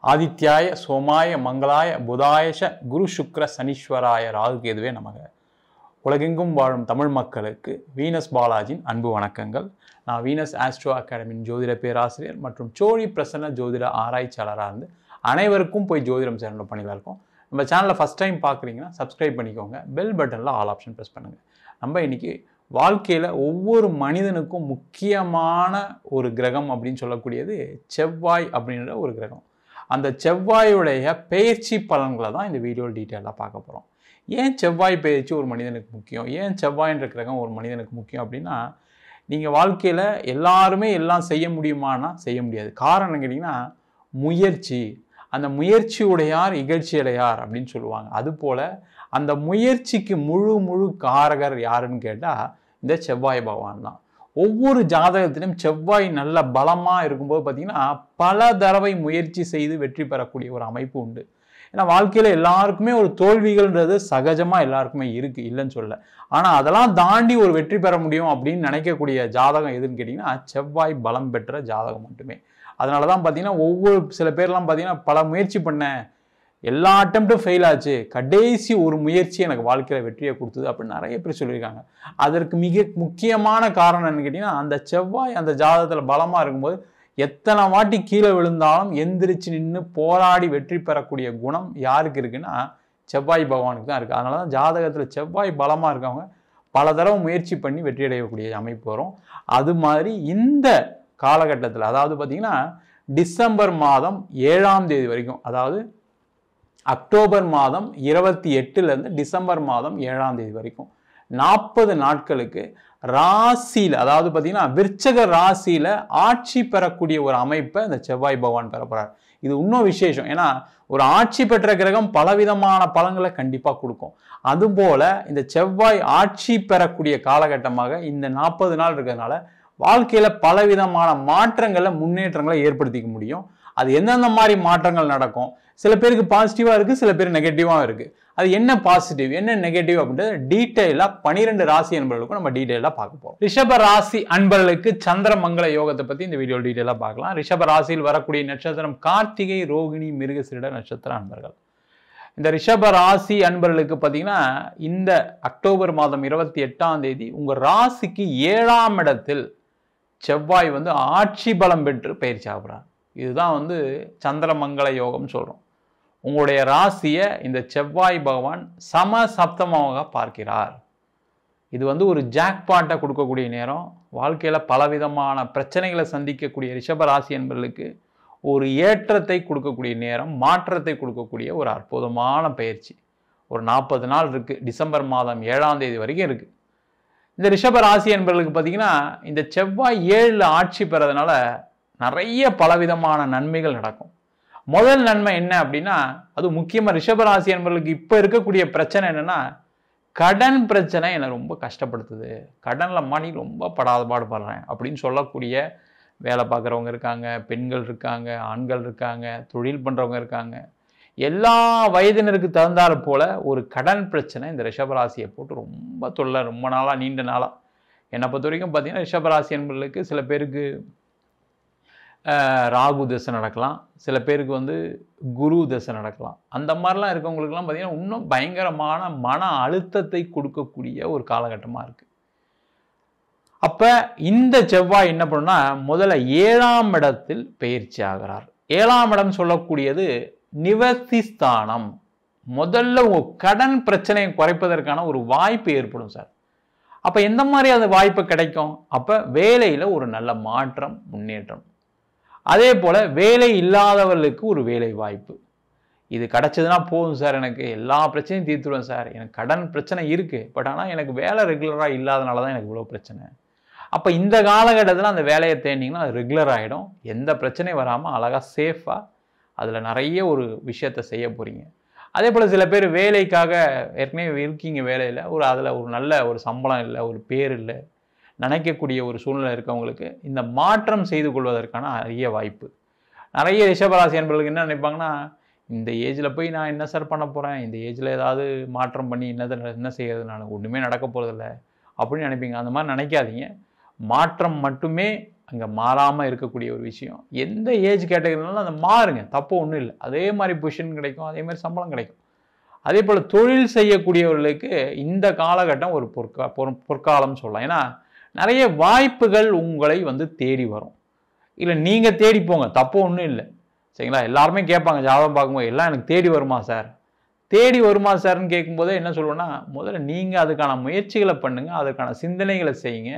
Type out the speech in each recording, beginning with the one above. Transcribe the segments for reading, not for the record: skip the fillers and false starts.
ஆதித்யாய சோமாய மங்களாய புதாயஷ குரு சுக்ர சனீஸ்வராய ராகுகேதுவே நமக. உலகெங்கும் வாழும் தமிழ் மக்களுக்கு வீனஸ் பாலாஜியின் அன்பு வணக்கங்கள். நான் வீனஸ் ஆஸ்ட்ரோ அகாடமியின் ஜோதிட பேராசிரியர் மற்றும் சோழி பிரசன்ன ஜோதிட ஆராய்ச்சியாளராக இருந்து அனைவருக்கும் போய் ஜோதிடம் சேனல் பண்ணியில் இருக்கோம். நம்ம சேனலில் ஃபஸ்ட் டைம் பார்க்குறீங்கன்னா சப்ஸ்கிரைப் பண்ணிக்கோங்க, பெல் பட்டனில் ஆல் ஆப்ஷன் ப்ரெஸ் பண்ணுங்கள். நம்ம இன்றைக்கி வாழ்க்கையில் ஒவ்வொரு மனிதனுக்கும் முக்கியமான ஒரு கிரகம் அப்படின்னு சொல்லக்கூடியது செவ்வாய் அப்படின்ற ஒரு கிரகம். அந்த செவ்வாயுடைய பெயர்ச்சி பலன்களை தான் இந்த வீடியோவில் டீட்டெயிலாக பார்க்க போகிறோம். ஏன் செவ்வாய் பெயர்ச்சி ஒரு மனிதனுக்கு முக்கியம், ஏன் செவ்வாய்ன்ற கிரகம் ஒரு மனிதனுக்கு முக்கியம் அப்படின்னா, நீங்கள் வாழ்க்கையில் எல்லாருமே எல்லாம் செய்ய முடியுமானா செய்ய முடியாது. காரணம் கேட்டிங்கன்னா முயற்சி, அந்த முயற்சியுடையார் இகழ்ச்சியடையார் அப்படின்னு சொல்லுவாங்க. அதுபோல் அந்த முயற்சிக்கு முழு காரகர் யாருன்னு கேட்டால் இந்த செவ்வாய் பகவான் தான். ஒவ்வொரு ஜாதகத்திலும் செவ்வாய் நல்ல பலமாக இருக்கும்போது பார்த்திங்கன்னா பல தடவை முயற்சி செய்து வெற்றி பெறக்கூடிய ஒரு அமைப்பு உண்டு. ஏன்னா வாழ்க்கையில் எல்லாருக்குமே ஒரு தோல்விகள்ன்றது சகஜமாக எல்லாருக்குமே இருக்குது, இல்லைன்னு சொல்ல. ஆனால் அதெல்லாம் தாண்டி ஒரு வெற்றி பெற முடியும் அப்படின்னு நினைக்கக்கூடிய ஜாதகம் எதுன்னு கேட்டிங்கன்னா செவ்வாய் பலம் பெற்ற ஜாதகம் மட்டுமே. அதனால தான் பார்த்திங்கன்னா ஒவ்வொரு சில பேர்லாம் பார்த்திங்கன்னா பல முயற்சி பண்ணேன், எல்லா அட்டம்ப்டும் ஃபெயில் ஆச்சு, கடைசி ஒரு முயற்சி எனக்கு வாழ்க்கையில் வெற்றியை கொடுத்தது அப்படின்னு நிறைய பேர் சொல்லியிருக்காங்க. அதற்கு மிக முக்கியமான காரணம் என்னன்னு கேட்டிங்கன்னா, அந்த செவ்வாய் அந்த ஜாதகத்தில் பலமாக இருக்கும்போது எத்தனை வாட்டி கீழே விழுந்தாலும் எந்திரிச்சு நின்று போராடி வெற்றி பெறக்கூடிய குணம் யாருக்கு இருக்குன்னா செவ்வாய் பகவானுக்கு தான் இருக்குது. அதனால தான் ஜாதகத்தில் செவ்வாய் பலமாக இருக்கவங்க பல தடவை முயற்சி பண்ணி வெற்றி அடையக்கூடிய அமைப்பு வரும். அது மாதிரி இந்த காலகட்டத்தில், அதாவது பார்த்திங்கன்னா டிசம்பர் மாதம் 7ஆம் தேதி வரைக்கும், அதாவது அக்டோபர் மாதம் 28லேருந்து டிசம்பர் மாதம் 7ஆம் தேதி வரைக்கும் 40 நாட்களுக்கு ராசியில், அதாவது பார்த்தீங்கன்னா விருச்சக ராசியில் ஆட்சி பெறக்கூடிய ஒரு அமைப்பை இந்த செவ்வாய் பகவான் பெறப்படுறார். இது இன்னும் விசேஷம். ஏன்னா ஒரு ஆட்சி பெற்ற கிரகம் பலவிதமான பலன்களை கண்டிப்பாக கொடுக்கும். அதுபோல் இந்த செவ்வாய் ஆட்சி பெறக்கூடிய காலகட்டமாக இந்த 40 நாள் இருக்கிறதுனால வாழ்க்கையில் பலவிதமான மாற்றங்களை முன்னேற்றங்களை ஏற்படுத்திக்க முடியும். அது எந்தெந்த மாதிரி மாற்றங்கள் நடக்கும், சில பேருக்கு பாசிட்டிவாக இருக்குது, சில பேர் நெகட்டிவாக இருக்குது. அது என்ன பாசிட்டிவ் என்ன நெகட்டிவ் அப்படின்றது டீட்டெயிலாக 12 ராசி அன்பர்களுக்கும் நம்ம டீட்டெயிலாக பார்க்க போகிறோம். ரிஷப ராசி அன்பர்களுக்கு சந்திர மங்கள யோகத்தை பற்றி இந்த வீடியோ டீட்டெயிலாக பார்க்கலாம். ரிஷப ராசியில் வரக்கூடிய நட்சத்திரம் கார்த்திகை, ரோகிணி, மிருகசீரிட நட்சத்திர அன்பர்கள். இந்த ரிஷப ராசி அன்பர்களுக்கு பார்த்தீங்கன்னா இந்த அக்டோபர் மாதம் 28ஆம் தேதி உங்கள் ராசிக்கு 7ஆம் இடத்தில் செவ்வாய் ஆட்சி பலம் பெற்று பயிற்சி ஆகிறார். இதுதான் சந்திரமங்கள யோகம் சொல்கிறோம். உங்களுடைய ராசியை இந்த செவ்வாய் பகவான் சமசப்தமாக பார்க்கிறார். இது ஒரு ஜாக்பாட்டை கொடுக்கக்கூடிய நேரம். வாழ்க்கையில் பலவிதமான பிரச்சனைகளை சந்திக்கக்கூடிய ரிஷப ராசி என்பவர்களுக்கு ஒரு ஏற்றத்தை கொடுக்கக்கூடிய நேரம், மாற்றத்தை கொடுக்கக்கூடிய ஒரு அற்புதமான பயிற்சி. ஒரு 40 நாள் இருக்குது, டிசம்பர் மாதம் 7ஆம் தேதி வரைக்கும் இருக்குது. இந்த ரிஷப ராசி என்பவர்களுக்கு பார்த்திங்கன்னா இந்த செவ்வாய் 7ல் ஆட்சி பெறதுனால நிறைய பலவிதமான நன்மைகள் நடக்கும். முதல் நன்மை என்ன அப்படின்னா, அது முக்கியமாக ரிஷபராசி என்பவர்களுக்கு இப்போ இருக்கக்கூடிய பிரச்சனை என்னென்னா, கடன் பிரச்சனை என்னை ரொம்ப கஷ்டப்படுத்துது, கடனில் மாட்டி ரொம்ப பாடுபடுறேன் அப்படின்னு சொல்லக்கூடிய வேலை பார்க்குறவங்க இருக்காங்க, பெண்கள் இருக்காங்க, ஆண்கள் இருக்காங்க, தொழில் பண்ணுறவங்க இருக்காங்க. எல்லா வயதினருக்கு தகுந்தாறு போல் ஒரு கடன் பிரச்சனை இந்த ரிஷபராசியை போட்டு ரொம்ப தொல்லை, ரொம்ப நாளாக நீண்ட நாளாக. என்னை பொறுத்த வரைக்கும் பார்த்திங்கன்னா ரிஷபராசி என்பவர்களுக்கு சில பேருக்கு ராகு தசை நடக்கலாம், சில பேருக்கு குரு தசை நடக்கலாம். அந்த மாதிரிலாம் இருக்கவங்களுக்குலாம் பார்த்திங்கன்னா இன்னும் பயங்கரமான மன அழுத்தத்தை கொடுக்கக்கூடிய ஒரு காலகட்டமாக இருக்குது. அப்போ இந்த செவ்வாய் என்ன பண்ணுன்னா முதல்ல 7ஆம் இடத்தில் பயிற்சி ஆகிறார். 7ஆம் இடம் சொல்லக்கூடியது நிவர்த்தி ஸ்தானம். முதல்ல உங்கள் கடன் பிரச்சனையை குறைப்பதற்கான ஒரு வாய்ப்பு ஏற்படும் சார். அப்போ எந்த மாதிரி அந்த வாய்ப்பு கிடைக்கும்? அப்போ வேலையில் ஒரு நல்ல மாற்றம், முன்னேற்றம். அதே போல் வேலை இல்லாதவர்களுக்கு ஒரு வேலை வாய்ப்பு. இது கிடச்சதுன்னா போதும் சார், எனக்கு எல்லா பிரச்சனையும் தீர்த்துருவேன் சார், எனக்கு கடன் பிரச்சனை இருக்குது, பட் ஆனால் எனக்கு வேலை ரெகுலராக இல்லாதனால தான் எனக்கு இவ்வளோ பிரச்சனை. அப்போ இந்த காலகட்டத்தில் அந்த வேலையை தேடிங்கன்னா அது ரெகுலர் ஆகிடும். எந்த பிரச்சனையும் வராமல் அழகாக சேஃபாக அதில் நிறைய ஒரு விஷயத்தை செய்ய போகிறீங்க. அதே போல் சில பேர் வேலைக்காக ஏற்கனவே இருக்கீங்க வேலையில், அதில் ஒரு நல்ல ஒரு சம்பளம் இல்லை, ஒரு பேர் இல்லை, நினைக்கக்கூடிய ஒரு சூழ்நிலை இருக்கவங்களுக்கு இந்த மாற்றம் செய்து கொள்வதற்கான அரிய வாய்ப்பு. நிறைய ரிஷபராசி என்பவர்களுக்கு என்ன நினைப்பாங்கன்னா, இந்த ஏஜில் போய் நான் என்ன சார் பண்ண போகிறேன், இந்த ஏஜில் ஏதாவது மாற்றம் பண்ணி என்ன செய்கிறது, நான் ஒன்றுமே நடக்க போகிறதில்ல அப்படின்னு நினைப்பீங்க. அந்த மாதிரி நினைக்காதீங்க. மாற்றம் மட்டுமே அங்கே மாறாமல் இருக்கக்கூடிய ஒரு விஷயம். எந்த ஏஜ் கேட்டகரினாலும் அதை மாறுங்க, தப்பு ஒன்றும் இல்லை. அதே மாதிரி பொசிஷன் கிடைக்கும், அதே மாதிரி சம்பளம் கிடைக்கும். அதே போல் தொழில் செய்யக்கூடியவர்களுக்கு இந்த காலகட்டம் ஒரு பொற்காலம் சொல்லலாம். ஏன்னா நிறைய வாய்ப்புகள் உங்களை வந்து தேடி வரும். இல்லை நீங்கள் தேடி போங்க, தப்பு ஒன்றும் இல்லை. சரிங்களா? எல்லாருமே கேட்பாங்க ஜாதகம் பார்க்கும்போது, எல்லாம் எனக்கு தேடி வருமா சார்? தேடி வருமா சார்ன்னு கேட்கும்போதே என்ன சொல்லுவேன்னா, முதல்ல நீங்கள் அதுக்கான முயற்சிகளை பண்ணுங்கள், அதுக்கான சிந்தனைகளை செய்யுங்க.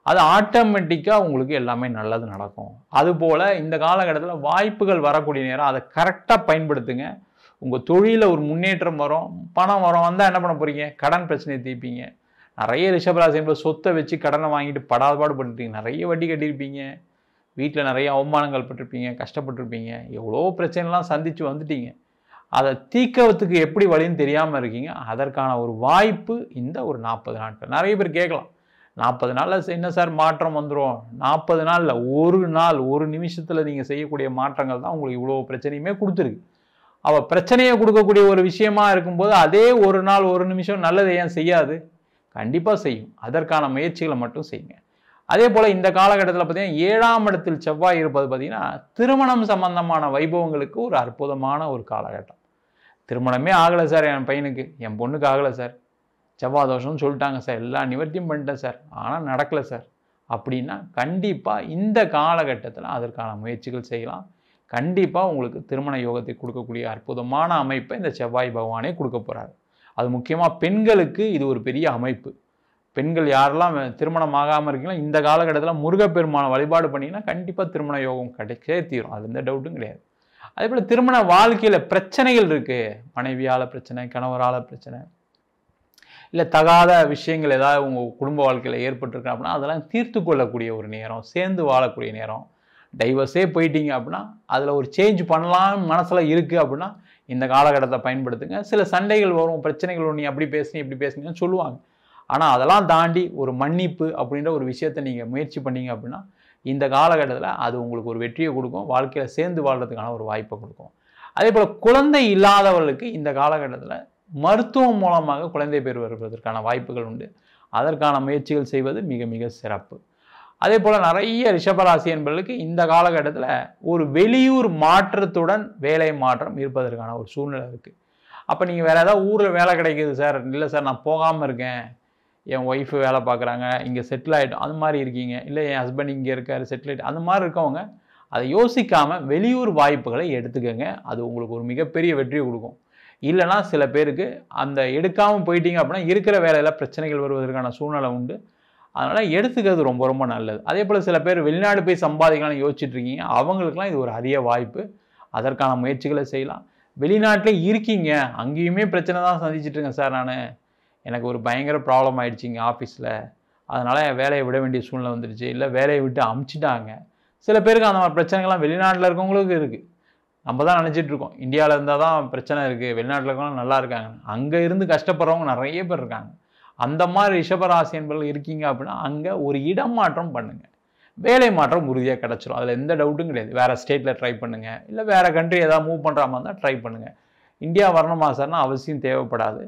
அது ஆட்டோமேட்டிக்காக உங்களுக்கு எல்லாமே நல்லது நடக்கும். அதுபோல் இந்த காலகட்டத்தில் வாய்ப்புகள் வரக்கூடிய நேரம் அதை கரெக்டாக பயன்படுத்துங்க. உங்கள் தொழிலில் ஒரு முன்னேற்றம் வரும், பணம் வரும். வந்தால் என்ன பண்ண போகிறீங்க? கடன் பிரச்சனையை தீர்ப்பீங்க. நிறைய ரிஷபராசி என்பது சொத்தை வச்சு கடனை வாங்கிட்டு படாதபாடு பண்ணிட்டீங்க, நிறைய வட்டி கட்டியிருப்பீங்க, வீட்டில் நிறைய அவமானங்கள் பட்டிருப்பீங்க, கஷ்டப்பட்டிருப்பீங்க, எவ்வளோ பிரச்சனைலாம் சந்தித்து வந்துட்டீங்க. அதை தீர்க்கறதுக்கு எப்படி வழின்னு தெரியாமல் இருக்கீங்க. அதற்கான ஒரு வாய்ப்பு இந்த ஒரு 40 நாட்கள். நிறைய பேர் கேட்கலாம், 40 நாளில் என்ன சார் மாற்றம் வந்துடும்? 40 நாளில் ஒரு நாள், ஒரு நிமிஷத்தில் நீங்கள் செய்யக்கூடிய மாற்றங்கள் தான் உங்களுக்கு இவ்வளோ பிரச்சனையுமே கொடுத்துருக்கு. அவள் பிரச்சனையை கொடுக்கக்கூடிய ஒரு விஷயமா இருக்கும்போது அதே ஒரு நாள் ஒரு நிமிஷம் நல்லதை ஏன் செய்யாது? கண்டிப்பாக செய்யும். அதற்கான முயற்சிகளை மட்டும் செய்யுங்க. அதே போல் இந்த காலகட்டத்தில் பார்த்தீங்கன்னா 7ஆம் இடத்தில் செவ்வாய் இருப்பது பார்த்தீங்கன்னா திருமணம் சம்பந்தமான வைபவங்களுக்கு ஒரு அற்புதமான ஒரு காலகட்டம். திருமணமே ஆகலை சார் என் பையனுக்கு, என் பொண்ணுக்கு ஆகலை சார், செவ்வாய் தோஷம்னு சொல்லிட்டாங்க சார், எல்லா நிவர்த்தியும் பண்ணிட்டேன் சார், ஆனால் நடக்கலை சார் அப்படின்னா கண்டிப்பாக இந்த காலகட்டத்தில் அதற்கான முயற்சிகள் செய்யலாம். கண்டிப்பாக உங்களுக்கு திருமண யோகத்தை கொடுக்கக்கூடிய அற்புதமான அமைப்பை இந்த செவ்வாய் பகவானே கொடுக்க போகிறார். அது முக்கியமாக பெண்களுக்கு இது ஒரு பெரிய அமைப்பு. பெண்கள் யாரெல்லாம் திருமணம் ஆகாமல் இருக்கீங்களோ இந்த காலகட்டத்தில் முருகப்பெருமானை வழிபாடு பண்ணிங்கன்னா கண்டிப்பாக திருமண யோகம் கிடைக்கே தீரும். அது எந்த டவுட்டும் கிடையாது. அதே போல் திருமண வாழ்க்கையில் பிரச்சனைகள் இருக்குது, மனைவியால் பிரச்சனை, கணவரால் பிரச்சனை, இல்லை தகாத விஷயங்கள் ஏதாவது உங்கள் குடும்ப வாழ்க்கையில் ஏற்பட்டிருக்கு அப்படின்னா அதெல்லாம் தீர்த்து கொள்ளக்கூடிய ஒரு நேரம், சேர்ந்து வாழக்கூடிய நேரம். டைவர்ஸே போயிட்டீங்க அப்படின்னா அதில் ஒரு சேஞ்ச் பண்ணலாம்னு மனசில் இருக்குது அப்படின்னா இந்த காலகட்டத்தை பயன்படுத்துங்க. சில சண்டைகள் வரும், பிரச்சனைகள் வரும், நீ அப்படி பேசுனீங்க இப்படி பேசுனீங்கன்னு சொல்லுவாங்க. ஆனால் அதெல்லாம் தாண்டி ஒரு மன்னிப்பு அப்படின்ற ஒரு விஷயத்தை நீங்கள் முயற்சி பண்ணீங்க அப்படின்னா இந்த காலகட்டத்தில் அது உங்களுக்கு ஒரு வெற்றியை கொடுக்கும், வாழ்க்கையில் சேர்ந்து வாழ்கிறதுக்கான ஒரு வாய்ப்பை கொடுக்கும். அதே போல் குழந்தை இல்லாதவர்களுக்கு இந்த காலகட்டத்தில் மருத்துவம் மூலமாக குழந்தை பேர் வருவதற்கான வாய்ப்புகள் உண்டு. அதற்கான முயற்சிகள் செய்வது மிக மிக சிறப்பு. அதே போல் நிறைய ரிஷபராசி என்பவர்களுக்கு இந்த காலகட்டத்தில் ஒரு வெளியூர் மாற்றத்துடன் வேலை மாற்றம் இருப்பதற்கான ஒரு சூழ்நிலை இருக்குது. அப்போ நீங்கள் வேறு ஏதாவது ஊரில் வேலை கிடைக்கிது சார், இல்லை சார் நான் போகாமல் இருக்கேன், என் ஒய்ஃபு வேலை பார்க்குறாங்க, இங்கே செட்டில் ஆகிட்டோம், அது மாதிரி இருக்கீங்க, இல்லை என் ஹஸ்பண்ட் இங்கே இருக்கார் செட்டில் ஆகிட்டு, அந்த மாதிரி இருக்கவங்க அதை யோசிக்காமல் வெளியூர் வாய்ப்புகளை எடுத்துக்கங்க. அது உங்களுக்கு ஒரு மிகப்பெரிய வெற்றியை கொடுக்கும். இல்லைனா சில பேருக்கு அந்த எடுக்காமல் போயிட்டீங்க அப்படின்னா இருக்கிற வேலையில் பிரச்சனைகள் வருவதற்கான சூழ்நிலை உண்டு. அதனால் எடுத்துக்கிறது ரொம்ப ரொம்ப நல்லது. அதே போல் சில பேர் வெளிநாடு போய் சம்பாதிக்கலாம்னு யோசிச்சுட்டு இருக்கீங்க, அவங்களுக்குலாம் இது ஒரு அரிய வாய்ப்பு. அதற்கான முயற்சிகளை செய்யலாம். வெளிநாட்டிலே இருக்கீங்க, அங்கேயுமே பிரச்சனை தான் சந்திச்சுட்டு இருக்கேன் சார், எனக்கு ஒரு பயங்கர ப்ராப்ளம் ஆகிடுச்சிங்க ஆஃபீஸில், அதனால் என் வேலையை விட வேண்டிய சூழ்நிலை வந்துடுச்சு, இல்லை வேலையை விட்டு அமுச்சிட்டாங்க. சில பேருக்கு அந்த மாதிரி பிரச்சனைகள்லாம் வெளிநாட்டில் இருக்கவங்களுக்கு இருக்குது. நம்ம தான் நினச்சிட்டு இருக்கோம் இந்தியாவில் இருந்தால் தான் பிரச்சனை இருக்குது, வெளிநாட்டில் இருக்கவங்க நல்லா இருக்காங்க. அங்கே இருந்து கஷ்டப்படுறவங்க நிறைய பேர் இருக்காங்க. அந்த மாதிரி ரிஷபராசி என்பவர்கள் இருக்கீங்க அப்படின்னா அங்கே ஒரு இடம் மாற்றம் பண்ணுங்கள், வேலை மாற்றம் உறுதியாக கிடச்சிரும். அதில் எந்த டவுட்டும் கிடையாது. வேறு ஸ்டேட்டில் ட்ரை பண்ணுங்கள், இல்லை வேறு கண்ட்ரி ஏதாவது மூவ் பண்ணுற மாதிரி இருந்தால் ட்ரை பண்ணுங்கள். இந்தியா வரணுமா சார்னா அவசியம் தேவைப்படாது.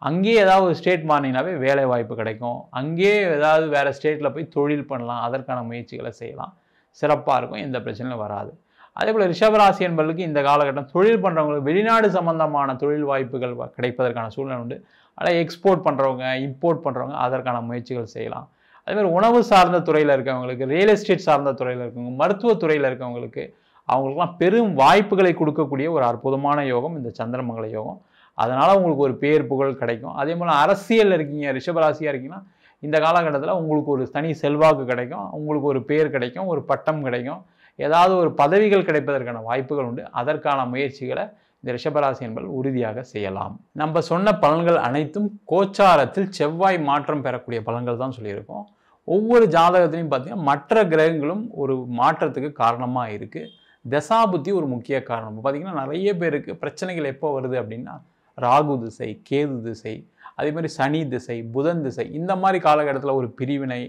அங்கேயே ஏதாவது ஒரு ஸ்டேட் மாறினாவே வேலை வாய்ப்பு கிடைக்கும். அங்கேயே ஏதாவது வேறு ஸ்டேட்டில் போய் தொழில் பண்ணலாம், அதற்கான முயற்சிகளை செய்யலாம். சிறப்பாக இருக்கும், எந்த பிரச்சனையும் வராது. அதே போல் ரிஷபராசி என்பவர்களுக்கு இந்த காலகட்டம் தொழில் பண்ணுறவங்களுக்கு வெளிநாடு சம்பந்தமான தொழில் வாய்ப்புகள் கிடைப்பதற்கான சூழ்நிலை உண்டு. ஆனால் எக்ஸ்போர்ட் பண்ணுறவங்க, இம்போர்ட் பண்ணுறவங்க அதற்கான முயற்சிகள் செய்யலாம். அதேமாதிரி உணவு சார்ந்த துறையில் இருக்கவங்களுக்கு, ரியல் எஸ்டேட் சார்ந்த துறையில் இருக்கவங்க, மருத்துவத்துறையில் இருக்கவங்களுக்கு அவங்களுக்குலாம் பெரும் வாய்ப்புகளை கொடுக்கக்கூடிய ஒரு அற்புதமான யோகம் இந்த சந்திரமங்கல யோகம். அதனால் உங்களுக்கு ஒரு பேர் புகழ் கிடைக்கும். அதே போல் அரசியலில் இருக்கீங்க, ரிஷபராசியாக இருக்கீங்கன்னா இந்த காலகட்டத்தில் உங்களுக்கு ஒரு தனி செல்வாக்கு கிடைக்கும், உங்களுக்கு ஒரு பேர் கிடைக்கும், ஒரு பட்டம் கிடைக்கும், ஏதாவது ஒரு பதவிகள் கிடைப்பதற்கான வாய்ப்புகள் உண்டு. அதற்கான முயற்சிகளை இந்த ரிஷபராசி என்பவர்கள் உறுதியாக செய்யலாம். நம்ம சொன்ன பலன்கள் அனைத்தும் கோச்சாரத்தில் செவ்வாய் மாற்றம் பெறக்கூடிய பலன்கள் தான் சொல்லியிருக்கோம். ஒவ்வொரு ஜாதகத்திலையும் பார்த்தீங்கன்னா மற்ற கிரகங்களும் ஒரு மாற்றத்துக்கு காரணமாக இருக்குது. தசாபுத்தி ஒரு முக்கிய காரணம். பார்த்தீங்கன்னா நிறைய பேருக்கு பிரச்சனைகள் எப்போ வருது அப்படின்னா ராகு திசை, கேது திசை, அதே மாதிரி சனி திசை, புதன் திசை, இந்த மாதிரி காலகட்டத்தில் ஒரு பிரிவினை,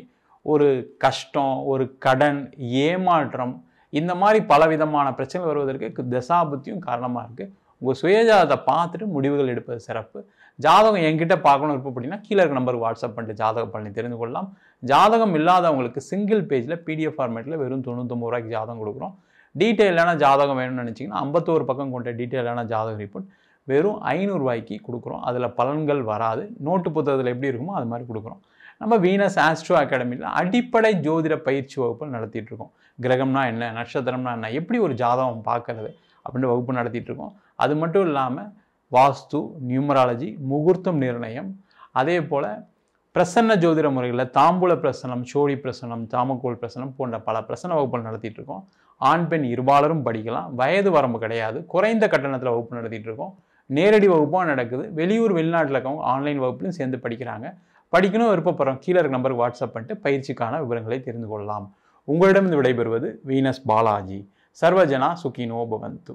ஒரு கஷ்டம், ஒரு கடன், ஏமாற்றம், இந்த மாதிரி பலவிதமான பிரச்சனைகள் வருவதற்கு தசாபுத்தியும் காரணமாக இருக்குது. உங்கள் சுயஜாதத்தை பார்த்துட்டு முடிவுகள் எடுப்பது சிறப்பு. ஜாதகம் என்கிட்ட பார்க்கணும் விருப்பப்பட்டீங்கன்னா கீழே இருக்க நம்பருக்கு வாட்ஸ்அப் பண்ணிட்டு ஜாதக பலனை தெரிந்து கொள்ளலாம். ஜாதகம் இல்லாதவங்களுக்கு சிங்கிள் பேஜில் பிடிஎஃப் ஃபார்மேட்டில் வெறும் 99 ரூபாய்க்கு ஜாதகம் கொடுக்குறோம். டீட்டெயிலான ஜாதகம் வேணும்னு நினச்சிங்கன்னா 51 பக்கம் கொண்ட டீட்டெயிலான ஜாதக ரிப்போர்ட் வெறும் 500 ரூபாய்க்கு கொடுக்குறோம். அதில் பலன்கள் வராது, நோட்டு புத்தகத்தில் எப்படி இருக்குமோ அது மாதிரி கொடுக்குறோம். நம்ம வீனஸ் ஆஸ்ட்ரோ அகாடமியில் அடிப்படை ஜோதிட பயிற்சி வகுப்பு நடத்திட்டு இருக்கோம். கிரகம்னா என்ன, நட்சத்திரம்னா என்ன, எப்படி ஒரு ஜாதகம் பார்க்கறது அப்படின்னு வகுப்பு நடத்திட்டு இருக்கோம். அது மட்டும் இல்லாமல் வாஸ்து, நியூமராலஜி, முகூர்த்தம் நிர்ணயம், அதே போல் பிரசன்ன ஜோதிட முறைகளில் தாம்பூல பிரசனம், சோழி பிரசனம், தாமக்கோல் பிரசனம் போன்ற பல பிரசன வகுப்புகள் நடத்திட்டு இருக்கோம். ஆண் பெண் இருபாலரும் படிக்கலாம், வயது வரம்பு கிடையாது, குறைந்த கட்டணத்தில் வகுப்பு நடத்திட்டு இருக்கோம். நேரடி வகுப்பாக நடக்குது. வெளியூர் வெளிநாட்டில் இருக்கவங்க ஆன்லைன் வகுப்புலையும் சேர்ந்து படிக்கிறாங்க. படிக்கணும் விருப்பப்படுறோம் கீழே இருக்க நம்பருக்கு வாட்ஸ்அப் பண்ணிட்டு பயிற்சிக்கான விவரங்களை தெரிந்து கொள்ளலாம். உங்களிடம் விடைபெறுவது வீனஸ் பாலாஜி. சர்வஜனா சுகினோ பவந்து.